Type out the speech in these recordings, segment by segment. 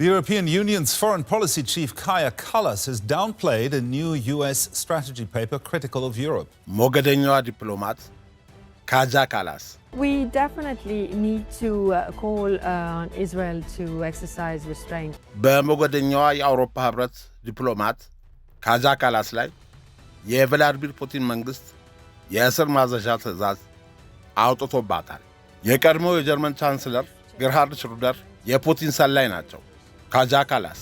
The European Union's foreign policy chief Kaja Kallas has downplayed a new US strategy paper critical of Europe. ሞገደኛዋ ዲፕሎማት ካጃ ካላስ We definitely need to call on Israel to exercise restraint. በሞገደኛዋ የአውሮፓ ህብረት ዲፕሎማት ካጃ ካላስ ላይ የቭላድሚር ፑቲን መንግስት የእስር ማዘዣ ትዕዛዝ አውጥቶባታል። የቀድሞው የጀርመን ቻንስለር ጌርሃርድ ሽሩደር የፑቲን ሰላይ ናቸው። ካጃ ካላስ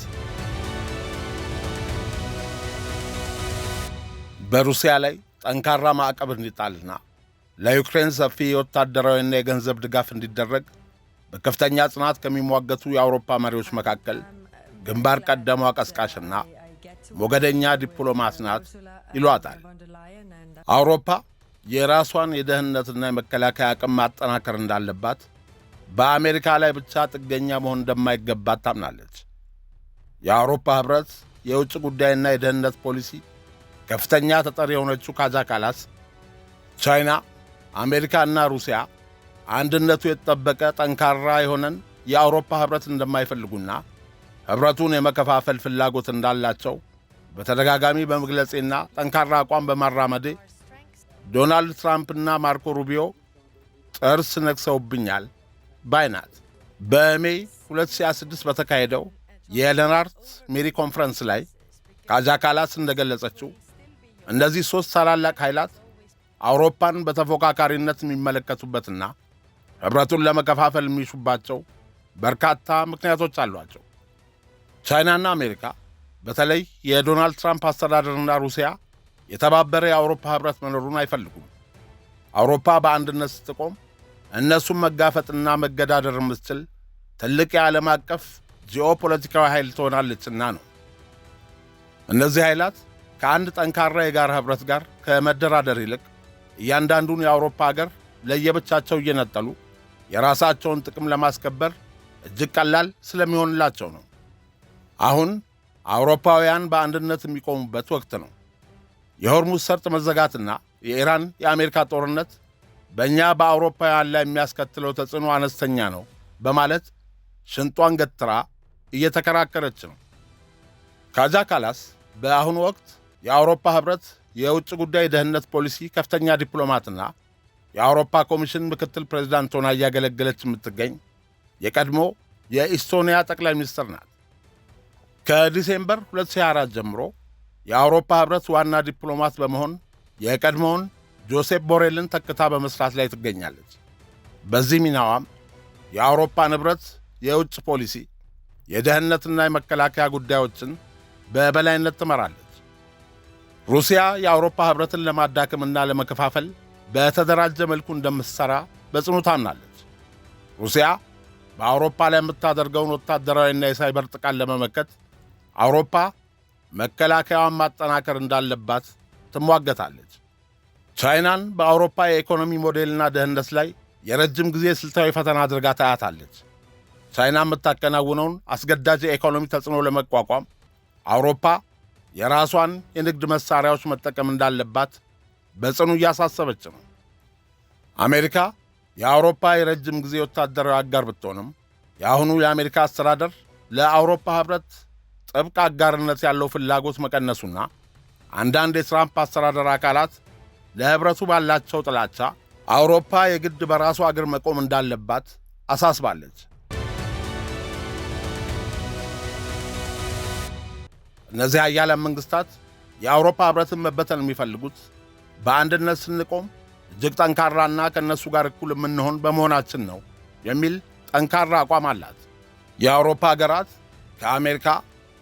በሩሲያ ላይ ጠንካራ ማዕቀብ እንዲጣልና ለዩክሬን ሰፊ ወታደራዊና የገንዘብ ድጋፍ እንዲደረግ በከፍተኛ ጽናት ከሚሟገቱ የአውሮፓ መሪዎች መካከል ግንባር ቀደሟ ቀስቃሽና ሞገደኛ ዲፕሎማት ናት ይሏታል። አውሮፓ የራሷን የደህንነትና የመከላከያ አቅም ማጠናከር እንዳለባት፣ በአሜሪካ ላይ ብቻ ጥገኛ መሆን እንደማይገባት ታምናለች። የአውሮፓ ህብረት የውጭ ጉዳይና የደህንነት ፖሊሲ ከፍተኛ ተጠሪ የሆነችው ካጃ ካላስ ቻይና፣ አሜሪካና ሩሲያ አንድነቱ የተጠበቀ ጠንካራ የሆነን የአውሮፓ ህብረት እንደማይፈልጉና ህብረቱን የመከፋፈል ፍላጎት እንዳላቸው በተደጋጋሚ በመግለጼና ጠንካራ አቋም በማራመዴ ዶናልድ ትራምፕና ማርኮ ሩቢዮ ጥርስ ነክሰውብኛል ባይናት። በሜይ 2026 በተካሄደው የሌናርት ሜሪ ኮንፈረንስ ላይ ካጃ ካላስ እንደገለጸችው እነዚህ ሦስት ታላላቅ ኃይላት አውሮፓን በተፎካካሪነት የሚመለከቱበትና ህብረቱን ለመከፋፈል የሚሹባቸው በርካታ ምክንያቶች አሏቸው። ቻይናና አሜሪካ በተለይ የዶናልድ ትራምፕ አስተዳደርና ሩሲያ የተባበረ የአውሮፓ ህብረት መኖሩን አይፈልጉም። አውሮፓ በአንድነት ስትቆም እነሱም መጋፈጥና መገዳደር የምትችል ትልቅ የዓለም አቀፍ ጂኦፖለቲካዊ ኃይል ትሆናለችና ነው። እነዚህ ኃይላት ከአንድ ጠንካራ የጋራ ህብረት ጋር ከመደራደር ይልቅ እያንዳንዱን የአውሮፓ ሀገር ለየብቻቸው እየነጠሉ የራሳቸውን ጥቅም ለማስከበር እጅግ ቀላል ስለሚሆንላቸው ነው። አሁን አውሮፓውያን በአንድነት የሚቆሙበት ወቅት ነው። የሆርሙዝ ሰርጥ መዘጋትና የኢራን የአሜሪካ ጦርነት በእኛ በአውሮፓውያን ላይ የሚያስከትለው ተጽዕኖ አነስተኛ ነው በማለት ሽንጧን ገትራ እየተከራከረች ነው። ካጃ ካላስ በአሁኑ ወቅት የአውሮፓ ህብረት የውጭ ጉዳይ ደህንነት ፖሊሲ ከፍተኛ ዲፕሎማትና የአውሮፓ ኮሚሽን ምክትል ፕሬዝዳንት ሆና እያገለገለች የምትገኝ የቀድሞ የኢስቶኒያ ጠቅላይ ሚኒስትር ናት። ከዲሴምበር 2024 ጀምሮ የአውሮፓ ህብረት ዋና ዲፕሎማት በመሆን የቀድሞውን ጆሴፕ ቦሬልን ተክታ በመስራት ላይ ትገኛለች። በዚህ ሚናዋም የአውሮፓን ህብረት የውጭ ፖሊሲ፣ የደህንነትና የመከላከያ ጉዳዮችን በበላይነት ትመራለች። ሩሲያ የአውሮፓ ህብረትን ለማዳከምና ለመከፋፈል በተደራጀ መልኩ እንደምትሠራ በጽኑ ታምናለች። ሩሲያ በአውሮፓ ላይ የምታደርገውን ወታደራዊና የሳይበር ጥቃት ለመመከት አውሮፓ መከላከያዋን ማጠናከር እንዳለባት ትሟገታለች። ቻይናን በአውሮፓ የኢኮኖሚ ሞዴልና ደህንነት ላይ የረጅም ጊዜ ስልታዊ ፈተና አድርጋ ታያታለች። ቻይና የምታከናውነውን አስገዳጅ የኢኮኖሚ ተጽዕኖ ለመቋቋም አውሮፓ የራሷን የንግድ መሳሪያዎች መጠቀም እንዳለባት በጽኑ እያሳሰበች ነው። አሜሪካ የአውሮፓ የረጅም ጊዜ ወታደራዊ አጋር ብትሆንም የአሁኑ የአሜሪካ አስተዳደር ለአውሮፓ ህብረት ጥብቅ አጋርነት ያለው ፍላጎት መቀነሱና አንዳንድ የትራምፕ አስተዳደር አካላት ለህብረቱ ባላቸው ጥላቻ አውሮፓ የግድ በራሷ አገር መቆም እንዳለባት አሳስባለች። እነዚህ ኃያላን መንግስታት የአውሮፓ ህብረትን መበተን የሚፈልጉት በአንድነት ስንቆም እጅግ ጠንካራና ከእነሱ ጋር እኩል የምንሆን በመሆናችን ነው የሚል ጠንካራ አቋም አላት። የአውሮፓ ሀገራት ከአሜሪካ፣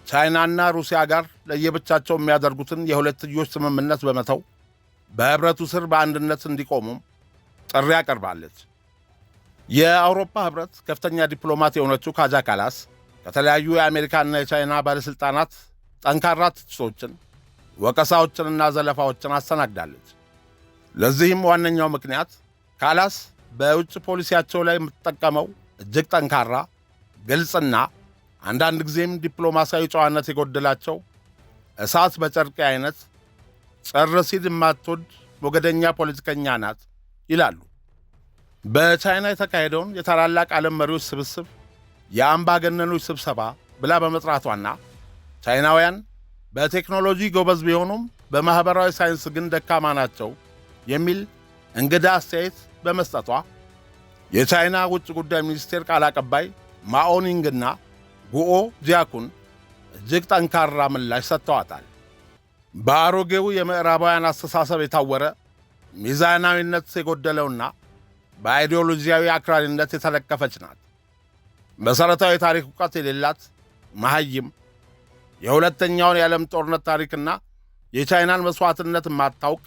ቻይናና ሩሲያ ጋር ለየብቻቸው የሚያደርጉትን የሁለትዮሽ ስምምነት በመተው በህብረቱ ስር በአንድነት እንዲቆሙም ጥሪ ያቀርባለች። የአውሮፓ ህብረት ከፍተኛ ዲፕሎማት የሆነችው ካጃ ካላስ ከተለያዩ የአሜሪካና የቻይና ባለሥልጣናት ጠንካራ ትችቶችን፣ ወቀሳዎችንና ዘለፋዎችን አስተናግዳለች። ለዚህም ዋነኛው ምክንያት ካላስ በውጭ ፖሊሲያቸው ላይ የምትጠቀመው እጅግ ጠንካራ፣ ግልጽና አንዳንድ ጊዜም ዲፕሎማሲያዊ ጨዋነት የጎደላቸው እሳት በጨርቄ አይነት ጸረ ሲድ የማትወድ ሞገደኛ ፖለቲከኛ ናት ይላሉ። በቻይና የተካሄደውን የታላላቅ ዓለም መሪዎች ስብስብ የአምባገነኖች ስብሰባ ብላ በመጥራቷና ቻይናውያን በቴክኖሎጂ ጎበዝ ቢሆኑም በማህበራዊ ሳይንስ ግን ደካማ ናቸው የሚል እንግዳ አስተያየት በመስጠቷ የቻይና ውጭ ጉዳይ ሚኒስቴር ቃል አቀባይ ማኦኒንግና ጉኦ ጂያኩን እጅግ ጠንካራ ምላሽ ሰጥተዋታል። በአሮጌው የምዕራባውያን አስተሳሰብ የታወረ ሚዛናዊነት የጎደለውና በአይዲዮሎጂያዊ አክራሪነት የተለከፈች ናት። መሠረታዊ ታሪክ ዕውቀት የሌላት መሐይም፣ የሁለተኛውን የዓለም ጦርነት ታሪክና የቻይናን መሥዋዕትነት የማታውቅ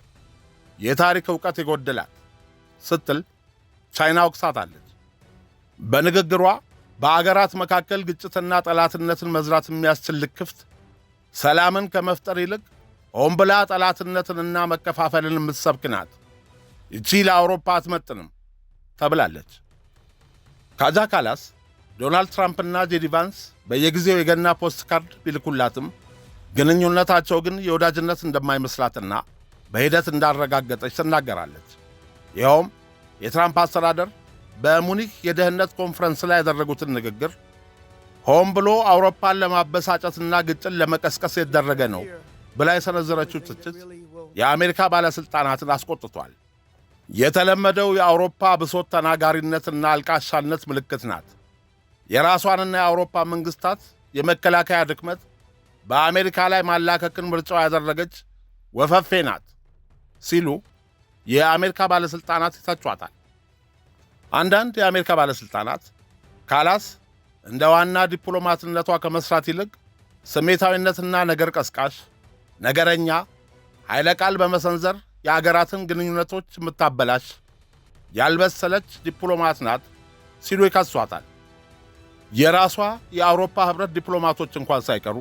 የታሪክ ዕውቀት የጎደላት ስትል ቻይና ወቅሳታለች። በንግግሯ በአገራት መካከል ግጭትና ጠላትነትን መዝራት የሚያስችል ልክፍት ሰላምን ከመፍጠር ይልቅ ሆን ብላ ጠላትነትንና መከፋፈልን የምትሰብክ ናት። ይቺ ለአውሮፓ አትመጥንም ተብላለች። ካጃ ካላስ ዶናልድ ትራምፕና ጄዲ ቫንስ በየጊዜው የገና ፖስት ካርድ ቢልኩላትም ግንኙነታቸው ግን የወዳጅነት እንደማይመስላትና በሂደት እንዳረጋገጠች ትናገራለች። ይኸውም የትራምፕ አስተዳደር በሙኒክ የደህንነት ኮንፈረንስ ላይ ያደረጉትን ንግግር ሆን ብሎ አውሮፓን ለማበሳጨትና ግጭትን ለመቀስቀስ የተደረገ ነው ብላ የሰነዘረችው ትችት የአሜሪካ ባለሥልጣናትን አስቆጥቷል። የተለመደው የአውሮፓ ብሶት ተናጋሪነትና አልቃሻነት ምልክት ናት። የራሷንና የአውሮፓ መንግሥታት የመከላከያ ድክመት በአሜሪካ ላይ ማላከክን ምርጫው ያደረገች ወፈፌ ናት ሲሉ የአሜሪካ ባለሥልጣናት ይተቿታል። አንዳንድ የአሜሪካ ባለሥልጣናት ካላስ እንደ ዋና ዲፕሎማትነቷ ከመሥራት ይልቅ ስሜታዊነትና ነገር ቀስቃሽ፣ ነገረኛ፣ ኃይለ ቃል በመሰንዘር የአገራትን ግንኙነቶች የምታበላሽ ያልበሰለች ዲፕሎማት ናት ሲሉ ይከሷታል። የራሷ የአውሮፓ ኅብረት ዲፕሎማቶች እንኳን ሳይቀሩ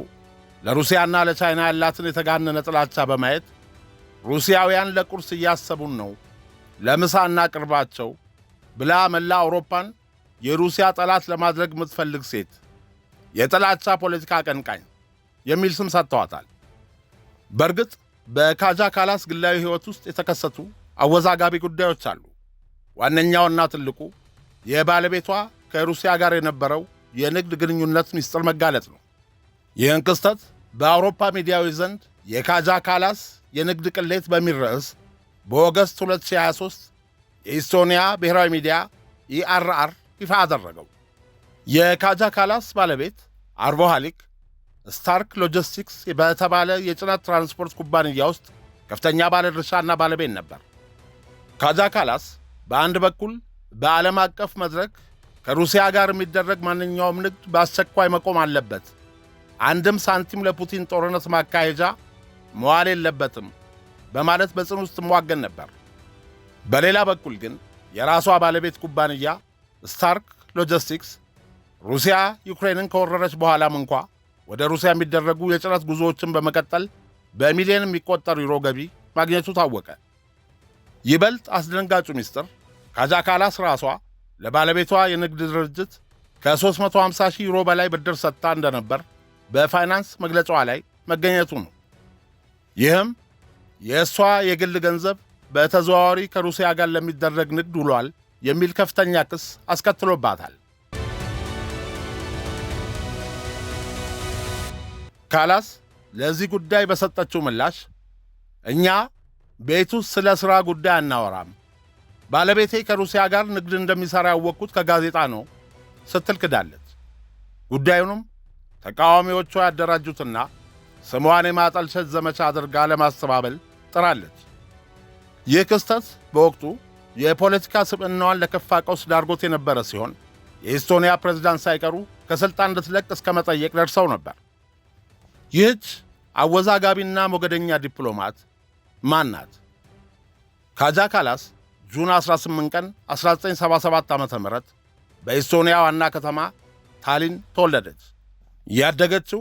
ለሩሲያና ለቻይና ያላትን የተጋነነ ጥላቻ በማየት ሩሲያውያን ለቁርስ እያሰቡን ነው፣ ለምሳ እናቅርባቸው ብላ መላ አውሮፓን የሩሲያ ጠላት ለማድረግ የምትፈልግ ሴት፣ የጥላቻ ፖለቲካ አቀንቃኝ የሚል ስም ሰጥተዋታል። በእርግጥ በካጃ ካላስ ግላዊ ሕይወት ውስጥ የተከሰቱ አወዛጋቢ ጉዳዮች አሉ። ዋነኛውና ትልቁ የባለቤቷ ከሩሲያ ጋር የነበረው የንግድ ግንኙነት ሚስጥር መጋለጥ ነው። ይህን ክስተት በአውሮፓ ሚዲያዎች ዘንድ የካጃ ካላስ የንግድ ቅሌት በሚል ርዕስ በኦገስት 2023 የኢስቶኒያ ብሔራዊ ሚዲያ ኢአርአር ይፋ አደረገው። የካጃ ካላስ ባለቤት አርቮ ሃሊክ ስታርክ ሎጂስቲክስ በተባለ የጭነት ትራንስፖርት ኩባንያ ውስጥ ከፍተኛ ባለድርሻና ባለቤት ነበር። ካጃ ካላስ በአንድ በኩል በዓለም አቀፍ መድረክ ከሩሲያ ጋር የሚደረግ ማንኛውም ንግድ በአስቸኳይ መቆም አለበት፣ አንድም ሳንቲም ለፑቲን ጦርነት ማካሄጃ መዋል የለበትም በማለት በጽኑ ውስጥ ትሟገን ነበር። በሌላ በኩል ግን የራሷ ባለቤት ኩባንያ ስታርክ ሎጂስቲክስ ሩሲያ ዩክሬንን ከወረረች በኋላም እንኳ ወደ ሩሲያ የሚደረጉ የጭነት ጉዞዎችን በመቀጠል በሚሊዮን የሚቆጠር ዩሮ ገቢ ማግኘቱ ታወቀ። ይበልጥ አስደንጋጩ ሚስጥር ካጃ ካላስ ራሷ ለባለቤቷ የንግድ ድርጅት ከ350,000 ዩሮ በላይ ብድር ሰጥታ እንደነበር በፋይናንስ መግለጫዋ ላይ መገኘቱ ነው። ይህም የእሷ የግል ገንዘብ በተዘዋዋሪ ከሩሲያ ጋር ለሚደረግ ንግድ ውሏል የሚል ከፍተኛ ክስ አስከትሎባታል። ካላስ ለዚህ ጉዳይ በሰጠችው ምላሽ እኛ ቤት ውስጥ ስለ ሥራ ጉዳይ አናወራም፣ ባለቤቴ ከሩሲያ ጋር ንግድ እንደሚሠራ ያወቅኩት ከጋዜጣ ነው ስትል ክዳለች። ጉዳዩንም ተቃዋሚዎቿ ያደራጁትና ስሟን የማጠልሸት ዘመቻ አድርጋ ለማስተባበል ጥራለች። ይህ ክስተት በወቅቱ የፖለቲካ ስብዕናዋን ለከፋ ቀውስ ዳርጎት የነበረ ሲሆን የኢስቶኒያ ፕሬዝዳንት ሳይቀሩ ከሥልጣን እንድትለቅ እስከ መጠየቅ ደርሰው ነበር። ይህች አወዛጋቢና ሞገደኛ ዲፕሎማት ማን ናት? ካጃ ካላስ ጁን 18 ቀን 1977 ዓ.ም በኢስቶኒያ ዋና ከተማ ታሊን ተወለደች። ያደገችው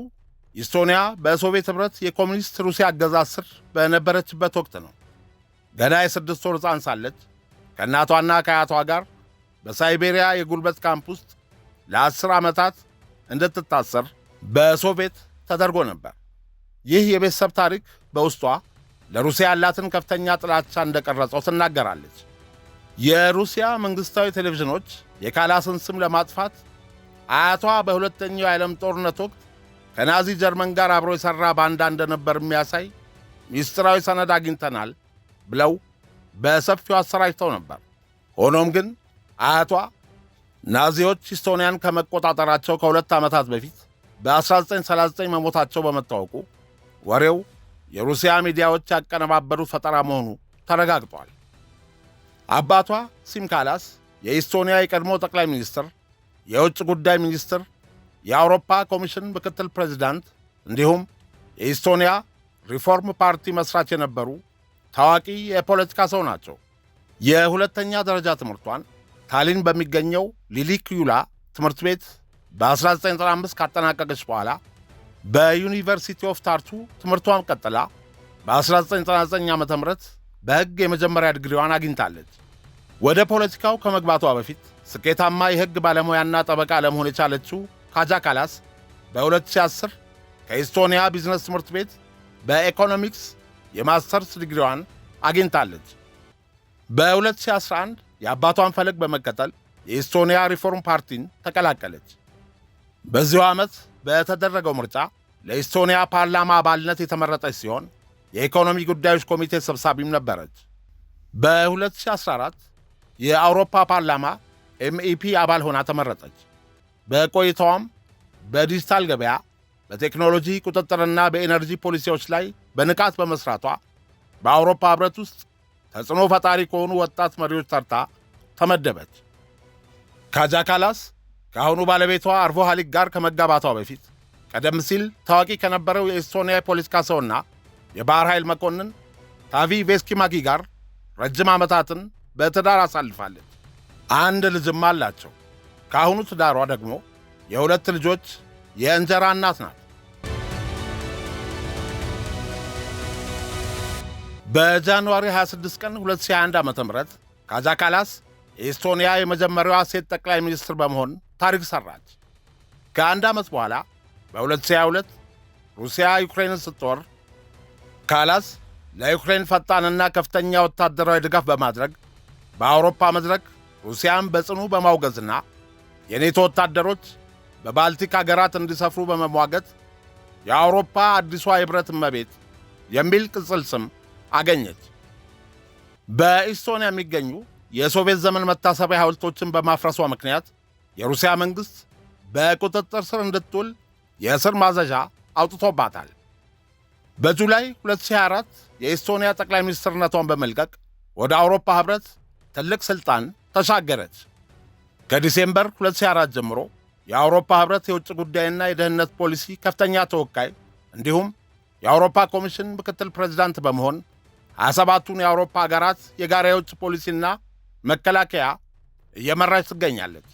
ኢስቶኒያ በሶቪየት ኅብረት የኮሚኒስት ሩሲያ አገዛዝ ስር በነበረችበት ወቅት ነው። ገና የ6 ወር ሕፃን ሳለች ከእናቷና ከአያቷ ጋር በሳይቤሪያ የጉልበት ካምፕ ውስጥ ለ10 ዓመታት እንድትታሰር በሶቪየት ተደርጎ ነበር። ይህ የቤተሰብ ታሪክ በውስጧ ለሩሲያ ያላትን ከፍተኛ ጥላቻ እንደቀረጸው ትናገራለች። የሩሲያ መንግሥታዊ ቴሌቪዥኖች የካላስን ስም ለማጥፋት አያቷ በሁለተኛው የዓለም ጦርነት ወቅት ከናዚ ጀርመን ጋር አብሮ የሠራ ባንዳ እንደነበር የሚያሳይ ሚስጥራዊ ሰነድ አግኝተናል ብለው በሰፊው አሰራጭተው ነበር። ሆኖም ግን አያቷ ናዚዎች ኢስቶኒያን ከመቆጣጠራቸው ከ2 ዓመታት በፊት በ1939 መሞታቸው በመታወቁ ወሬው የሩሲያ ሚዲያዎች ያቀነባበሩት ፈጠራ መሆኑ ተረጋግጧል። አባቷ ሲም ካላስ የኢስቶኒያ የቀድሞ ጠቅላይ ሚኒስትር፣ የውጭ ጉዳይ ሚኒስትር፣ የአውሮፓ ኮሚሽን ምክትል ፕሬዚዳንት እንዲሁም የኢስቶኒያ ሪፎርም ፓርቲ መሥራች የነበሩ ታዋቂ የፖለቲካ ሰው ናቸው። የሁለተኛ ደረጃ ትምህርቷን ታሊን በሚገኘው ሊሊክዩላ ትምህርት ቤት በ1995 ካጠናቀቀች በኋላ በዩኒቨርሲቲ ኦፍ ታርቱ ትምህርቷን ቀጥላ በ1999 ዓ.ም በሕግ የመጀመሪያ ዲግሪዋን አግኝታለች። ወደ ፖለቲካው ከመግባቷ በፊት ስኬታማ የሕግ ባለሙያና ጠበቃ ለመሆን የቻለችው ካጃ ካላስ በ2010 ከኢስቶኒያ ቢዝነስ ትምህርት ቤት በኢኮኖሚክስ የማስተርስ ዲግሪዋን አግኝታለች። በ2011 የአባቷን ፈለግ በመከተል የኢስቶኒያ ሪፎርም ፓርቲን ተቀላቀለች። በዚሁ ዓመት በተደረገው ምርጫ ለኢስቶኒያ ፓርላማ አባልነት የተመረጠች ሲሆን የኢኮኖሚ ጉዳዮች ኮሚቴ ሰብሳቢም ነበረች። በ2014 የአውሮፓ ፓርላማ ኤምኢፒ አባል ሆና ተመረጠች። በቆይታዋም በዲጂታል ገበያ፣ በቴክኖሎጂ ቁጥጥርና በኤነርጂ ፖሊሲዎች ላይ በንቃት በመሥራቷ በአውሮፓ ኅብረት ውስጥ ተጽዕኖ ፈጣሪ ከሆኑ ወጣት መሪዎች ተርታ ተመደበች። ካጃ ካላስ ከአሁኑ ባለቤቷ አርቮ ሃሊክ ጋር ከመጋባቷ በፊት ቀደም ሲል ታዋቂ ከነበረው የኢስቶኒያ የፖለቲካ ሰውና የባሕር ኃይል መኮንን ታቪ ቬስኪማኪ ጋር ረጅም ዓመታትን በትዳር አሳልፋለች። አንድ ልጅም አላቸው። ከአሁኑ ትዳሯ ደግሞ የ2 ልጆች የእንጀራ እናት ናት። በጃንዋሪ 26 ቀን 2021 ዓ.ም ካጃ ካላስ የኢስቶኒያ የመጀመሪያዋ ሴት ጠቅላይ ሚኒስትር በመሆን ታሪክ ሠራች። ከአንድ ዓመት በኋላ በ2022 ሩሲያ ዩክሬንን ስትወር ካላስ ለዩክሬን ፈጣንና ከፍተኛ ወታደራዊ ድጋፍ በማድረግ በአውሮፓ መድረክ ሩሲያን በጽኑ በማውገዝና የኔቶ ወታደሮች በባልቲክ አገራት እንዲሰፍሩ በመሟገት የአውሮፓ አዲሷ የኅብረት እመቤት የሚል ቅጽል ስም አገኘች። በኢስቶኒያ የሚገኙ የሶቪየት ዘመን መታሰቢያ ሐውልቶችን በማፍረሷ ምክንያት የሩሲያ መንግሥት በቁጥጥር ስር እንድትውል የእስር ማዘዣ አውጥቶባታል። በጁላይ 2024 የኢስቶኒያ ጠቅላይ ሚኒስትርነቷን በመልቀቅ ወደ አውሮፓ ኅብረት ትልቅ ሥልጣን ተሻገረች። ከዲሴምበር 2024 ጀምሮ የአውሮፓ ኅብረት የውጭ ጉዳይና የደህንነት ፖሊሲ ከፍተኛ ተወካይ እንዲሁም የአውሮፓ ኮሚሽን ምክትል ፕሬዚዳንት በመሆን 27ቱን የአውሮፓ አገራት የጋራ የውጭ ፖሊሲና መከላከያ እየመራች ትገኛለች።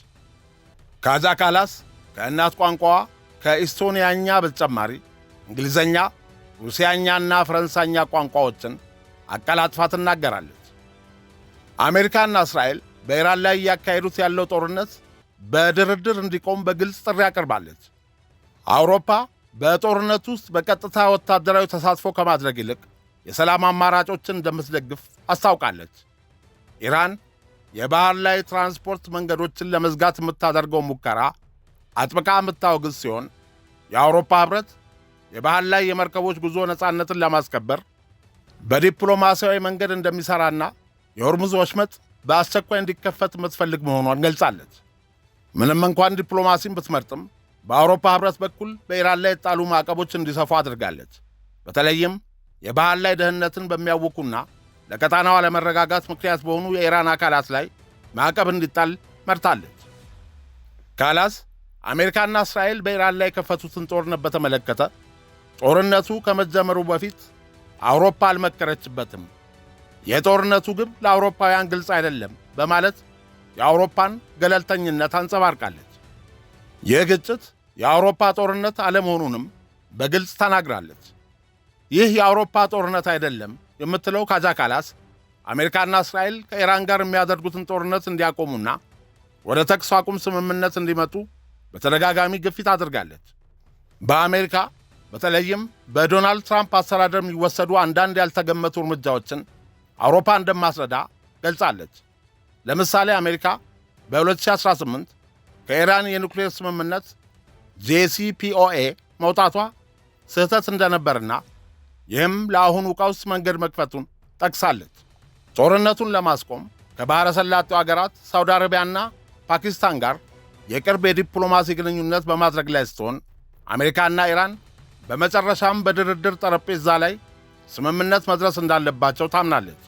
ካጃ ካላስ ከእናት ቋንቋዋ ከኢስቶኒያኛ በተጨማሪ እንግሊዘኛ፣ ሩሲያኛና ፈረንሳይኛ ቋንቋዎችን አቀላጥፋ ትናገራለች። አሜሪካና እስራኤል በኢራን ላይ እያካሄዱት ያለው ጦርነት በድርድር እንዲቆም በግልጽ ጥሪ አቅርባለች። አውሮፓ በጦርነት ውስጥ በቀጥታ ወታደራዊ ተሳትፎ ከማድረግ ይልቅ የሰላም አማራጮችን እንደምትደግፍ አስታውቃለች። ኢራን የባሕር ላይ ትራንስፖርት መንገዶችን ለመዝጋት የምታደርገው ሙከራ አጥብቃ የምታወግዝ ሲሆን የአውሮፓ ኅብረት የባሕር ላይ የመርከቦች ጉዞ ነፃነትን ለማስከበር በዲፕሎማሲያዊ መንገድ እንደሚሠራና የሆርሙዝ ወሽመጥ በአስቸኳይ እንዲከፈት የምትፈልግ መሆኗን ገልጻለች። ምንም እንኳን ዲፕሎማሲን ብትመርጥም በአውሮፓ ኅብረት በኩል በኢራን ላይ የጣሉ ማዕቀቦች እንዲሰፉ አድርጋለች። በተለይም የባሕር ላይ ደህንነትን በሚያውኩና ለቀጣናው አለመረጋጋት ምክንያት በሆኑ የኢራን አካላት ላይ ማዕቀብ እንዲጣል መርታለች። ካላስ አሜሪካና እስራኤል በኢራን ላይ የከፈቱትን ጦርነት በተመለከተ ጦርነቱ ከመጀመሩ በፊት አውሮፓ አልመከረችበትም፣ የጦርነቱ ግብ ለአውሮፓውያን ግልጽ አይደለም በማለት የአውሮፓን ገለልተኝነት አንጸባርቃለች። ይህ ግጭት የአውሮፓ ጦርነት አለመሆኑንም በግልጽ ተናግራለች። ይህ የአውሮፓ ጦርነት አይደለም የምትለው ካጃ ካላስ አሜሪካና እስራኤል ከኢራን ጋር የሚያደርጉትን ጦርነት እንዲያቆሙና ወደ ተኩስ አቁም ስምምነት እንዲመጡ በተደጋጋሚ ግፊት አድርጋለች። በአሜሪካ በተለይም በዶናልድ ትራምፕ አስተዳደር የሚወሰዱ አንዳንድ ያልተገመቱ እርምጃዎችን አውሮፓ እንደማስረዳ ገልጻለች። ለምሳሌ አሜሪካ በ2018 ከኢራን የኒውክሌር ስምምነት JCPOA መውጣቷ ስህተት እንደነበርና ይህም ለአሁኑ ቀውስ መንገድ መክፈቱን ጠቅሳለች። ጦርነቱን ለማስቆም ከባሕረ ሰላጤው አገራት ሳውዲ አረቢያና ፓኪስታን ጋር የቅርብ የዲፕሎማሲ ግንኙነት በማድረግ ላይ ስትሆን አሜሪካና ኢራን በመጨረሻም በድርድር ጠረጴዛ ላይ ስምምነት መድረስ እንዳለባቸው ታምናለች።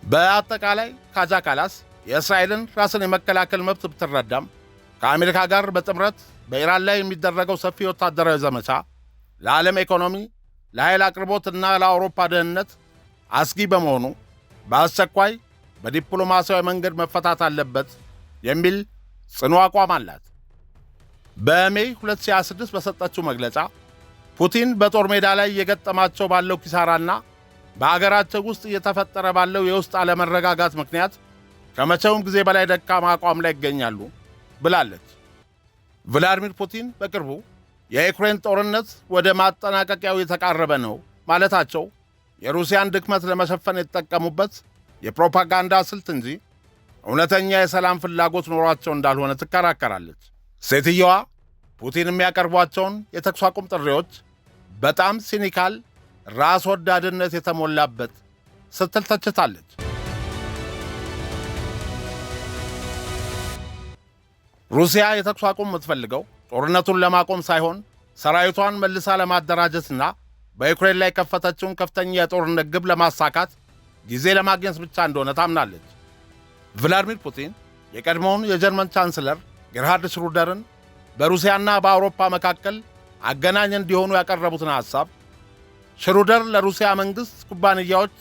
በአጠቃላይ ካጃ ካላስ የእስራኤልን ራስን የመከላከል መብት ብትረዳም ከአሜሪካ ጋር በጥምረት በኢራን ላይ የሚደረገው ሰፊ ወታደራዊ ዘመቻ ለዓለም ኢኮኖሚ፣ ለኃይል አቅርቦትና ለአውሮፓ ደህንነት አስጊ በመሆኑ በአስቸኳይ በዲፕሎማሲያዊ መንገድ መፈታት አለበት የሚል ጽኑ አቋም አላት። በሜይ 2026 በሰጠችው መግለጫ ፑቲን በጦር ሜዳ ላይ እየገጠማቸው ባለው ኪሳራና በአገራቸው ውስጥ እየተፈጠረ ባለው የውስጥ አለመረጋጋት ምክንያት ከመቼውም ጊዜ በላይ ደካማ አቋም ላይ ይገኛሉ ብላለች። ቭላዲሚር ፑቲን በቅርቡ የዩክሬን ጦርነት ወደ ማጠናቀቂያው የተቃረበ ነው ማለታቸው የሩሲያን ድክመት ለመሸፈን የተጠቀሙበት የፕሮፓጋንዳ ስልት እንጂ እውነተኛ የሰላም ፍላጎት ኖሯቸው እንዳልሆነ ትከራከራለች። ሴትየዋ ፑቲን የሚያቀርቧቸውን የተኩስ አቁም ጥሪዎች በጣም ሲኒካል፣ ራስ ወዳድነት የተሞላበት ስትል ተችታለች። ሩሲያ የተኩስ አቁም የምትፈልገው ጦርነቱን ለማቆም ሳይሆን ሰራዊቷን መልሳ ለማደራጀትና በዩክሬን ላይ የከፈተችውን ከፍተኛ የጦርነት ግብ ለማሳካት ጊዜ ለማግኘት ብቻ እንደሆነ ታምናለች። ቭላዲሚር ፑቲን የቀድሞውን የጀርመን ቻንስለር ጌርሃርድ ሽሩደርን በሩሲያና በአውሮፓ መካከል አገናኝ እንዲሆኑ ያቀረቡትን ሐሳብ ሽሩደር ለሩሲያ መንግሥት ኩባንያዎች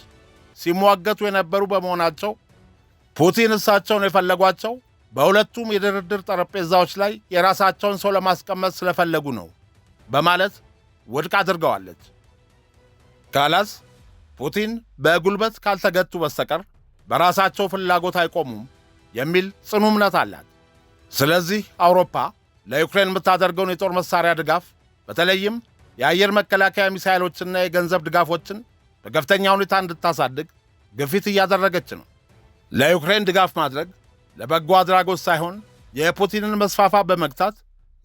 ሲሟገቱ የነበሩ በመሆናቸው ፑቲን እሳቸውን የፈለጓቸው በሁለቱም የድርድር ጠረጴዛዎች ላይ የራሳቸውን ሰው ለማስቀመጥ ስለፈለጉ ነው በማለት ውድቅ አድርገዋለች። ካላስ ፑቲን በጉልበት ካልተገቱ በስተቀር በራሳቸው ፍላጎት አይቆሙም የሚል ጽኑ እምነት አላት። ስለዚህ አውሮፓ ለዩክሬን የምታደርገውን የጦር መሳሪያ ድጋፍ በተለይም የአየር መከላከያ ሚሳይሎችና የገንዘብ ድጋፎችን በከፍተኛ ሁኔታ እንድታሳድግ ግፊት እያደረገች ነው። ለዩክሬን ድጋፍ ማድረግ ለበጎ አድራጎት ሳይሆን የፑቲንን መስፋፋት በመግታት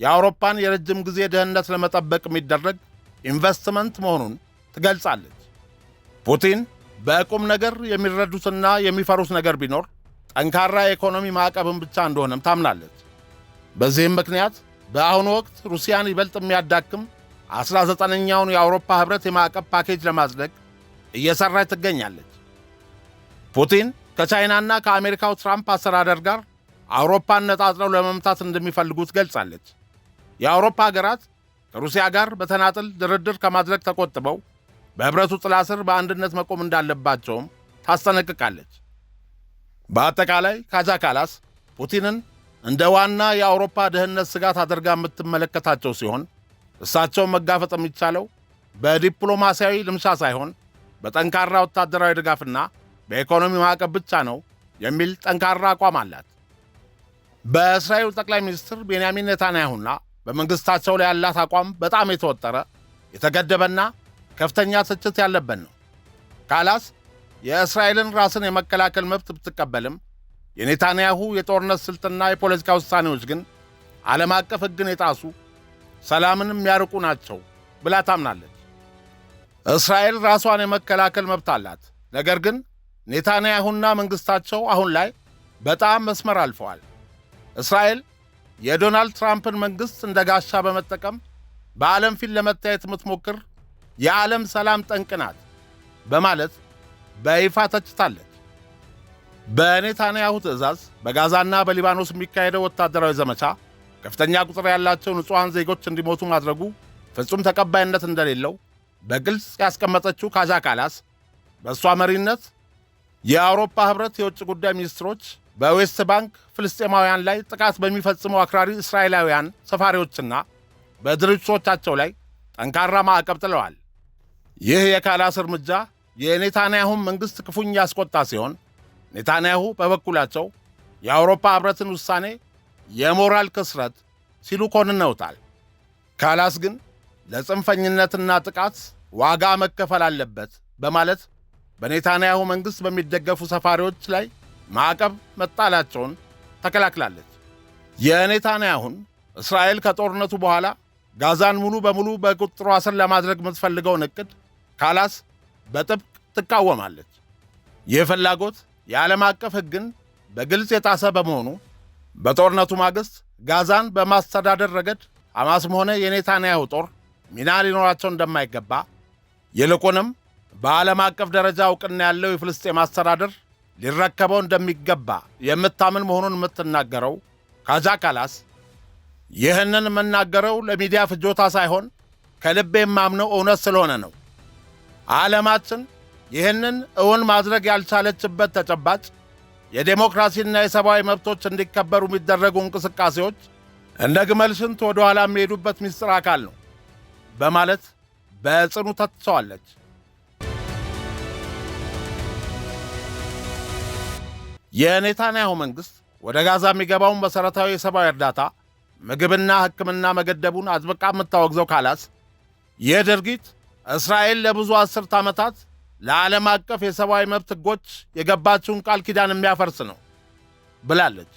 የአውሮፓን የረጅም ጊዜ ደህንነት ለመጠበቅ የሚደረግ ኢንቨስትመንት መሆኑን ትገልጻለች። ፑቲን በቁም ነገር የሚረዱትና የሚፈሩት ነገር ቢኖር ጠንካራ የኢኮኖሚ ማዕቀብን ብቻ እንደሆነም ታምናለች። በዚህም ምክንያት በአሁኑ ወቅት ሩሲያን ይበልጥ የሚያዳክም 19ኛውን የአውሮፓ ኅብረት የማዕቀብ ፓኬጅ ለማጽደቅ እየሠራች ትገኛለች። ፑቲን ከቻይናና ከአሜሪካው ትራምፕ አስተዳደር ጋር አውሮፓን ነጣጥለው ለመምታት እንደሚፈልጉ ትገልጻለች። የአውሮፓ ሀገራት ከሩሲያ ጋር በተናጥል ድርድር ከማድረግ ተቆጥበው በኅብረቱ ጥላ ስር በአንድነት መቆም እንዳለባቸውም ታስጠነቅቃለች። በአጠቃላይ ካጃ ካላስ ፑቲንን እንደ ዋና የአውሮፓ ደህንነት ስጋት አድርጋ የምትመለከታቸው ሲሆን እሳቸውን መጋፈጥ የሚቻለው በዲፕሎማሲያዊ ልምሻ ሳይሆን በጠንካራ ወታደራዊ ድጋፍና በኢኮኖሚ ማዕቀብ ብቻ ነው የሚል ጠንካራ አቋም አላት። በእስራኤል ጠቅላይ ሚኒስትር ቤንያሚን ኔታንያሁና በመንግሥታቸው ላይ ያላት አቋም በጣም የተወጠረ የተገደበና ከፍተኛ ትችት ያለበት ነው። ካላስ የእስራኤልን ራስን የመከላከል መብት ብትቀበልም የኔታንያሁ የጦርነት ስልትና የፖለቲካ ውሳኔዎች ግን ዓለም አቀፍ ሕግን የጣሱ ሰላምን የሚያርቁ ናቸው ብላ ታምናለች። እስራኤል ራሷን የመከላከል መብት አላት። ነገር ግን ኔታንያሁና መንግሥታቸው አሁን ላይ በጣም መስመር አልፈዋል። እስራኤል የዶናልድ ትራምፕን መንግሥት እንደ ጋሻ በመጠቀም በዓለም ፊት ለመታየት የምትሞክር የዓለም ሰላም ጠንቅ ናት በማለት በይፋ ተችታለች። በኔታንያሁ ትዕዛዝ በጋዛና በሊባኖስ የሚካሄደው ወታደራዊ ዘመቻ ከፍተኛ ቁጥር ያላቸው ንጹሐን ዜጎች እንዲሞቱ ማድረጉ ፍጹም ተቀባይነት እንደሌለው በግልጽ ያስቀመጠችው ካጃ ካላስ በእሷ መሪነት የአውሮፓ ኅብረት የውጭ ጉዳይ ሚኒስትሮች በዌስት ባንክ ፍልስጤማውያን ላይ ጥቃት በሚፈጽሙ አክራሪ እስራኤላውያን ሰፋሪዎችና በድርጅቶቻቸው ላይ ጠንካራ ማዕቀብ ጥለዋል። ይህ የካላስ እርምጃ የኔታንያሁን መንግሥት ክፉኛ ያስቆጣ ሲሆን ኔታንያሁ በበኩላቸው የአውሮፓ ኅብረትን ውሳኔ የሞራል ክስረት ሲሉ ኮንነውታል። ካላስ ግን ለጽንፈኝነትና ጥቃት ዋጋ መከፈል አለበት በማለት በኔታንያሁ መንግሥት በሚደገፉ ሰፋሪዎች ላይ ማዕቀብ መጣላቸውን ተከላክላለች። የኔታንያሁን እስራኤል ከጦርነቱ በኋላ ጋዛን ሙሉ በሙሉ በቁጥጥሯ ስር ለማድረግ የምትፈልገውን እቅድ ካላስ በጥብቅ ትቃወማለች። ይህ ፍላጎት የዓለም አቀፍ ሕግን በግልጽ የጣሰ በመሆኑ በጦርነቱ ማግስት ጋዛን በማስተዳደር ረገድ ሐማስም ሆነ የኔታንያሁ ጦር ሚና ሊኖራቸው እንደማይገባ ይልቁንም በዓለም አቀፍ ደረጃ እውቅና ያለው የፍልስጤም አስተዳደር ሊረከበው እንደሚገባ የምታምን መሆኑን የምትናገረው ካጃ ካላስ ይህንን የምናገረው ለሚዲያ ፍጆታ ሳይሆን ከልቤ የማምነው እውነት ስለሆነ ነው። ዓለማችን ይህንን እውን ማድረግ ያልቻለችበት ተጨባጭ የዴሞክራሲና የሰብአዊ መብቶች እንዲከበሩ የሚደረጉ እንቅስቃሴዎች እንደ ግመል ሽንት ወደ ኋላ የሚሄዱበት ምስጢር አካል ነው በማለት በጽኑ ተትሰዋለች። የኔታንያሁ መንግሥት ወደ ጋዛ የሚገባውን መሠረታዊ የሰብአዊ እርዳታ ምግብና ሕክምና መገደቡን አጥብቃ የምታወግዘው ካላስ ይህ ድርጊት እስራኤል ለብዙ አስርት ዓመታት ለዓለም አቀፍ የሰብአዊ መብት ሕጎች የገባችውን ቃል ኪዳን የሚያፈርስ ነው ብላለች።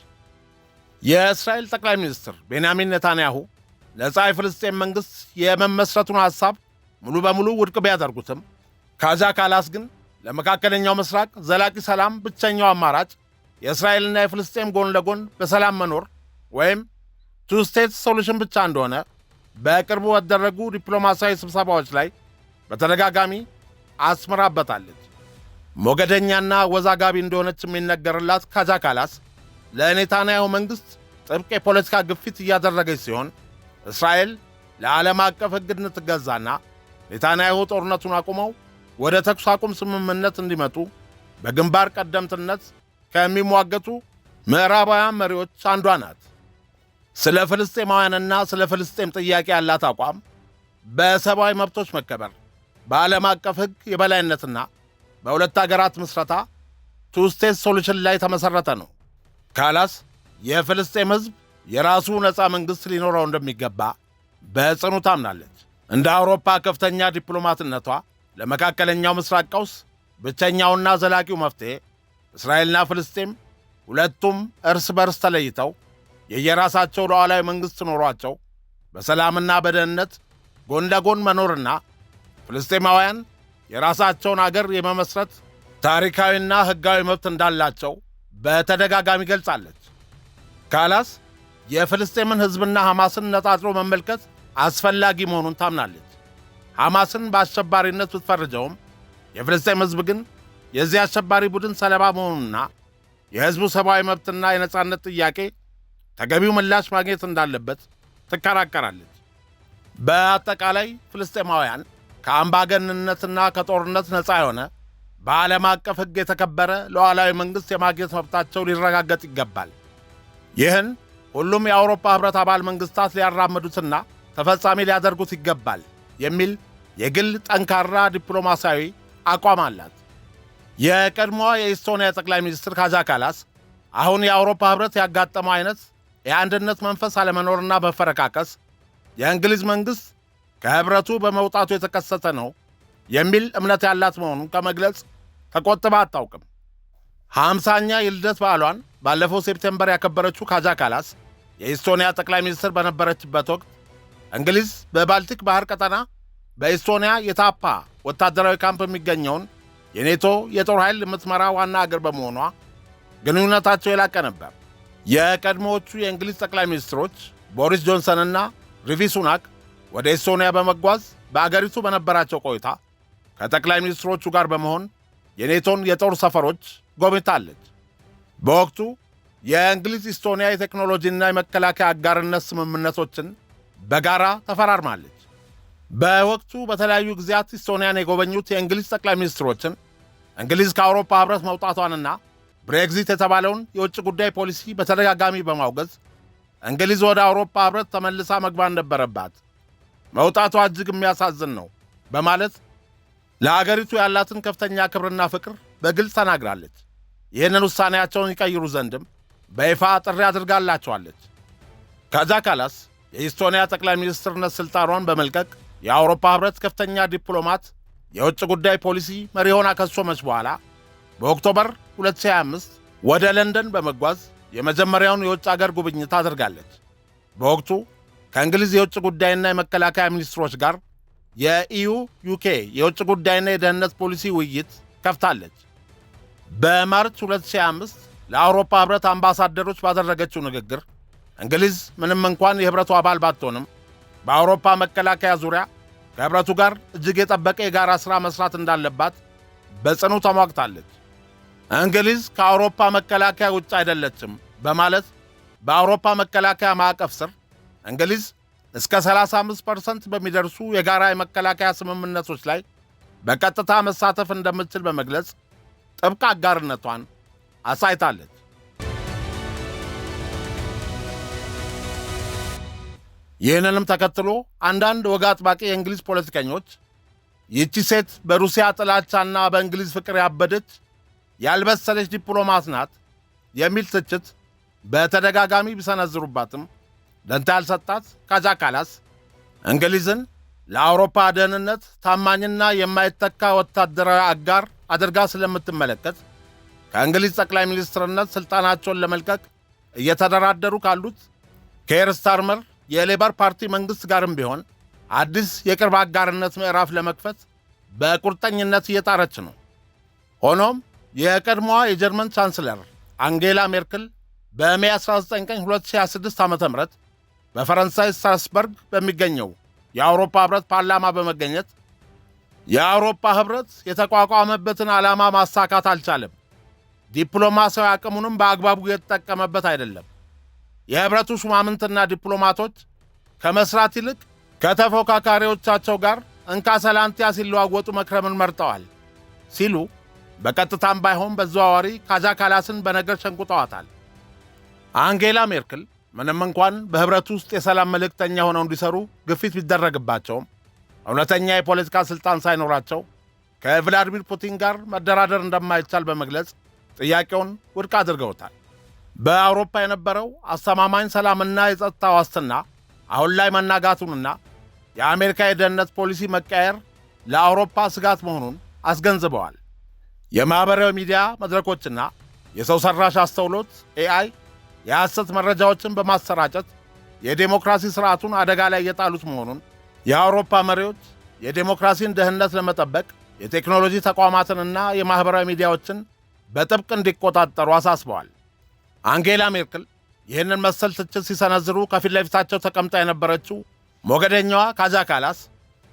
የእስራኤል ጠቅላይ ሚኒስትር ቤንያሚን ኔታንያሁ ነፃ የፍልስጤም መንግሥት የመመስረቱን ሐሳብ ሙሉ በሙሉ ውድቅ ቢያደርጉትም ካጃ ካላስ ግን ለመካከለኛው ምስራቅ ዘላቂ ሰላም ብቸኛው አማራጭ የእስራኤልና የፍልስጤም ጎን ለጎን በሰላም መኖር ወይም ቱ ስቴት ሶሉሽን ብቻ እንደሆነ በቅርቡ በተደረጉ ዲፕሎማሲያዊ ስብሰባዎች ላይ በተደጋጋሚ አስምራበታለች። ሞገደኛና ወዛጋቢ እንደሆነች የሚነገርላት ካጃ ካላስ ለኔታንያሁ መንግሥት ጥብቅ የፖለቲካ ግፊት እያደረገች ሲሆን እስራኤል ለዓለም አቀፍ ሕግ እንድትገዛና ኔታንያሁ ጦርነቱን አቁመው ወደ ተኩስ አቁም ስምምነት እንዲመጡ በግንባር ቀደምትነት ከሚሟገቱ ምዕራባውያን መሪዎች አንዷ ናት። ስለ ፍልስጤማውያንና ስለ ፍልስጤም ጥያቄ ያላት አቋም በሰብአዊ መብቶች መከበር፣ በዓለም አቀፍ ሕግ የበላይነትና በሁለት አገራት ምስረታ ቱ ስቴት ሶሉሽን ላይ ተመሠረተ ነው። ካላስ የፍልስጤም ሕዝብ የራሱ ነፃ መንግሥት ሊኖረው እንደሚገባ በጽኑ ታምናለች። እንደ አውሮፓ ከፍተኛ ዲፕሎማትነቷ ለመካከለኛው ምስራቅ ቀውስ ብቸኛውና ዘላቂው መፍትሔ እስራኤልና ፍልስጤም ሁለቱም እርስ በርስ ተለይተው የየራሳቸው ሉዓላዊ መንግሥት ኖሯቸው በሰላምና በደህንነት ጎን ለጎን መኖርና ፍልስጤማውያን የራሳቸውን አገር የመመስረት ታሪካዊና ሕጋዊ መብት እንዳላቸው በተደጋጋሚ ገልጻለች። ካላስ የፍልስጤምን ሕዝብና ሐማስን ነጣጥሎ መመልከት አስፈላጊ መሆኑን ታምናለች። ሐማስን በአሸባሪነት ብትፈርጀውም የፍልስጤም ሕዝብ ግን የዚህ አሸባሪ ቡድን ሰለባ መሆኑንና የሕዝቡ ሰብአዊ መብትና የነጻነት ጥያቄ ተገቢው ምላሽ ማግኘት እንዳለበት ትከራከራለች። በአጠቃላይ ፍልስጤማውያን ከአምባገንነትና ከጦርነት ነፃ የሆነ በዓለም አቀፍ ሕግ የተከበረ ሉዓላዊ መንግሥት የማግኘት መብታቸው ሊረጋገጥ ይገባል። ይህን ሁሉም የአውሮፓ ኅብረት አባል መንግሥታት ሊያራምዱትና ተፈጻሚ ሊያደርጉት ይገባል የሚል የግል ጠንካራ ዲፕሎማሲያዊ አቋም አላት። የቀድሞዋ የኢስቶኒያ ጠቅላይ ሚኒስትር ካጃ ካላስ አሁን የአውሮፓ ኅብረት ያጋጠመው አይነት የአንድነት መንፈስ አለመኖርና መፈረካከስ የእንግሊዝ መንግሥት ከኅብረቱ በመውጣቱ የተከሰተ ነው የሚል እምነት ያላት መሆኑን ከመግለጽ ተቆጥባ አታውቅም። 50ኛ የልደት በዓሏን ባለፈው ሴፕቴምበር ያከበረችው ካጃ ካላስ የኢስቶኒያ ጠቅላይ ሚኒስትር በነበረችበት ወቅት እንግሊዝ በባልቲክ ባህር ቀጠና በኢስቶኒያ የታፓ ወታደራዊ ካምፕ የሚገኘውን የኔቶ የጦር ኃይል የምትመራ ዋና አገር በመሆኗ ግንኙነታቸው የላቀ ነበር። የቀድሞዎቹ የእንግሊዝ ጠቅላይ ሚኒስትሮች ቦሪስ ጆንሰንና ሪቪ ሱናክ ወደ ኢስቶኒያ በመጓዝ በአገሪቱ በነበራቸው ቆይታ ከጠቅላይ ሚኒስትሮቹ ጋር በመሆን የኔቶን የጦር ሰፈሮች ጎብኝታለች። በወቅቱ የእንግሊዝ ኢስቶኒያ የቴክኖሎጂና የመከላከያ አጋርነት ስምምነቶችን በጋራ ተፈራርማለች። በወቅቱ በተለያዩ ጊዜያት ኢስቶኒያን የጎበኙት የእንግሊዝ ጠቅላይ ሚኒስትሮችን እንግሊዝ ከአውሮፓ ኅብረት መውጣቷንና ብሬግዚት የተባለውን የውጭ ጉዳይ ፖሊሲ በተደጋጋሚ በማውገዝ እንግሊዝ ወደ አውሮፓ ኅብረት ተመልሳ መግባት ነበረባት፣ መውጣቷ እጅግ የሚያሳዝን ነው በማለት ለአገሪቱ ያላትን ከፍተኛ ክብርና ፍቅር በግልጽ ተናግራለች። ይህንን ውሳኔያቸውን ይቀይሩ ዘንድም በይፋ ጥሪ አድርጋላቸዋለች። ካጃ ካላስ የኢስቶኒያ ጠቅላይ ሚኒስትርነት ሥልጣኗን በመልቀቅ የአውሮፓ ኅብረት ከፍተኛ ዲፕሎማት የውጭ ጉዳይ ፖሊሲ መሪ ሆና ከሾመች በኋላ በኦክቶበር 2025 ወደ ለንደን በመጓዝ የመጀመሪያውን የውጭ አገር ጉብኝት አድርጋለች። በወቅቱ ከእንግሊዝ የውጭ ጉዳይና የመከላከያ ሚኒስትሮች ጋር የኢዩ ዩኬ የውጭ ጉዳይና የደህንነት ፖሊሲ ውይይት ከፍታለች። በማርች 2005 ለአውሮፓ ህብረት አምባሳደሮች ባደረገችው ንግግር እንግሊዝ ምንም እንኳን የህብረቱ አባል ባትሆንም በአውሮፓ መከላከያ ዙሪያ ከህብረቱ ጋር እጅግ የጠበቀ የጋራ ሥራ መስራት እንዳለባት በጽኑ ተሟግታለች። እንግሊዝ ከአውሮፓ መከላከያ ውጭ አይደለችም በማለት በአውሮፓ መከላከያ ማዕቀፍ ስር እንግሊዝ እስከ 35% በሚደርሱ የጋራ የመከላከያ ስምምነቶች ላይ በቀጥታ መሳተፍ እንደምትችል በመግለጽ ጥብቅ አጋርነቷን አሳይታለች። ይህንንም ተከትሎ አንዳንድ ወግ አጥባቂ የእንግሊዝ ፖለቲከኞች ይህቺ ሴት በሩሲያ ጥላቻና በእንግሊዝ ፍቅር ያበደች ያልበሰለች ዲፕሎማት ናት የሚል ትችት በተደጋጋሚ ቢሰነዝሩባትም ደንታ ያልሰጣት ካጃ ካላስ እንግሊዝን ለአውሮፓ ደህንነት ታማኝና የማይተካ ወታደራዊ አጋር አድርጋ ስለምትመለከት ከእንግሊዝ ጠቅላይ ሚኒስትርነት ሥልጣናቸውን ለመልቀቅ እየተደራደሩ ካሉት ኬር ስታርመር የሌበር ፓርቲ መንግሥት ጋርም ቢሆን አዲስ የቅርብ አጋርነት ምዕራፍ ለመክፈት በቁርጠኝነት እየጣረች ነው። ሆኖም የቀድሞዋ የጀርመን ቻንስለር አንጌላ ሜርክል በሜይ 19 ቀን 2026 ዓ.ም በፈረንሳይ ስትራስበርግ በሚገኘው የአውሮፓ ኅብረት ፓርላማ በመገኘት የአውሮፓ ኅብረት የተቋቋመበትን ዓላማ ማሳካት አልቻለም፣ ዲፕሎማሲያዊ አቅሙንም በአግባቡ የተጠቀመበት አይደለም፣ የኅብረቱ ሹማምንትና ዲፕሎማቶች ከመስራት ይልቅ ከተፎካካሪዎቻቸው ጋር እንካ ሰላንቲያ ሲለዋወጡ መክረምን መርጠዋል ሲሉ በቀጥታም ባይሆን በዘዋዋሪ ካጃ ካላስን በነገር ሸንቁጠዋታል። አንጌላ ሜርክል ምንም እንኳን በኅብረቱ ውስጥ የሰላም መልእክተኛ ሆነው እንዲሰሩ ግፊት ቢደረግባቸውም እውነተኛ የፖለቲካ ሥልጣን ሳይኖራቸው ከቭላዲሚር ፑቲን ጋር መደራደር እንደማይቻል በመግለጽ ጥያቄውን ውድቅ አድርገውታል። በአውሮፓ የነበረው አስተማማኝ ሰላምና የጸጥታ ዋስትና አሁን ላይ መናጋቱንና የአሜሪካ የደህንነት ፖሊሲ መቀየር ለአውሮፓ ስጋት መሆኑን አስገንዝበዋል። የማኅበራዊ ሚዲያ መድረኮችና የሰው ሠራሽ አስተውሎት ኤአይ የሐሰት መረጃዎችን በማሰራጨት የዴሞክራሲ ሥርዓቱን አደጋ ላይ የጣሉት መሆኑን የአውሮፓ መሪዎች የዴሞክራሲን ደህንነት ለመጠበቅ የቴክኖሎጂ ተቋማትንና የማኅበራዊ ሚዲያዎችን በጥብቅ እንዲቆጣጠሩ አሳስበዋል። አንጌላ ሜርክል ይህንን መሰል ትችት ሲሰነዝሩ ከፊት ለፊታቸው ተቀምጣ የነበረችው ሞገደኛዋ ካጃ ካላስ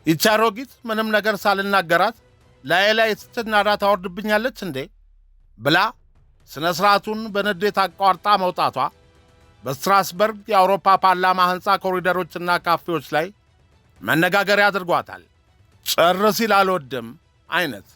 ይህች አሮጊት ምንም ነገር ሳልናገራት ላይ የትችት ናዳ ታወርድብኛለች እንዴ ብላ ሥነ ሥርዓቱን በንዴት አቋርጣ መውጣቷ በስትራስበርግ የአውሮፓ ፓርላማ ሕንፃ ኮሪደሮችና ካፌዎች ላይ መነጋገሪያ አድርጓታል። ጭር ሲል አልወድም አይነት